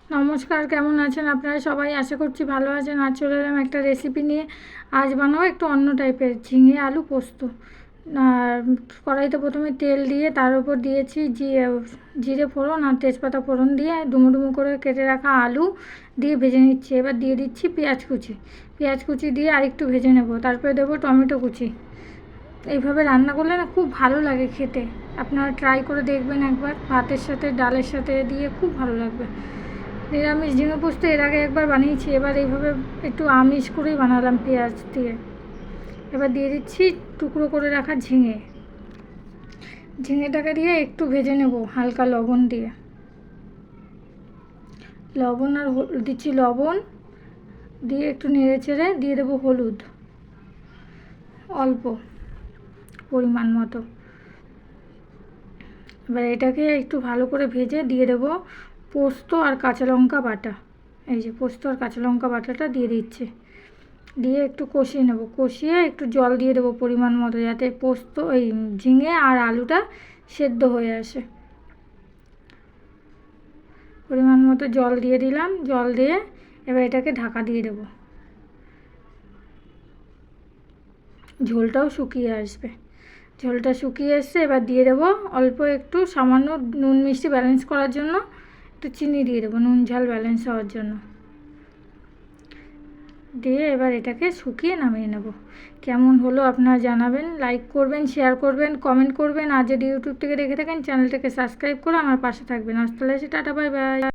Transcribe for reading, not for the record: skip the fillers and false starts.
নমস্কার, কেমন আছেন আপনারা সবাই? আশা করছি ভালো আছেন। আজ চলে এলাম একটা রেসিপি নিয়ে। আজ বানাবো একটু অন্য টাইপের ঝিঙে আলু পোস্ত। আর কড়াইতে প্রথমে তেল দিয়ে তার উপর দিয়েছি জিরে ফোড়ন আর তেজপাতা ফোড়ন দিয়ে ডুমো ডুমো করে কেটে রাখা আলু দিয়ে ভেজে নিচ্ছি। এবার দিয়ে দিচ্ছি পেঁয়াজ কুচি দিয়ে আরেকটু ভেজে নেব। তারপরে দেবো টমেটো কুচি। এইভাবে রান্না করলে না খুব ভালো লাগে খেতে। আপনারা ট্রাই করে দেখবেন একবার, ভাতের সাথে ডালের সাথে দিয়ে খুব ভালো লাগবে। নিরামিষ ঝিঙে পোস্ত এর আগে একবার বানিয়েছি, এবার এইভাবে একটু আমিষ করেই বানালাম পেঁয়াজ দিয়ে। এবার দিয়ে দিচ্ছি টুকরো করে রাখা ঝিঙেটাকে দিয়ে একটু ভেজে নেব হালকা লবণ দিয়ে। দিচ্ছি লবণ দিয়ে একটু নেড়ে চেড়ে দিয়ে দেবো হলুদ অল্প পরিমাণ মতো। এবার এটাকে একটু ভালো করে ভেজে দিয়ে দেবো পোস্ত আর কাঁচা লঙ্কা বাটা। এই যে পোস্ত আর কাঁচা লঙ্কা বাটাটা দিয়ে দিচ্ছি, দিয়ে একটু কষিয়ে নেব। কষিয়ে একটু জল দিয়ে দেবো পরিমাণ মতো, যাতে পোস্ত এই ঝিঙে আর আলুটা সেদ্ধ হয়ে আসে। পরিমাণ মতো জল দিয়ে দিলাম। জল দিয়ে এবার এটাকে ঢাকা দিয়ে দেবো, ঝোলটাও শুকিয়ে আসবে। ঝোলটা শুকিয়ে এসছে, এবার দিয়ে দেবো অল্প একটু সামান্য নুন মিষ্টি ব্যালেন্স করার জন্য একটু চিনি দিয়ে দেবো, নুন ঝাল ব্যালেন্স হওয়ার জন্য। দিয়ে এবার এটাকে শুকিয়ে নামিয়ে নেব। কেমন হলো আপনারা জানাবেন, লাইক করবেন, শেয়ার করবেন, কমেন্ট করবেন। আর যদি ইউটিউব থেকে দেখে থাকেন চ্যানেলটাকে সাবস্ক্রাইব করে আমার পাশে থাকবেন। আজ তাহলে টাটা, বাই বাই।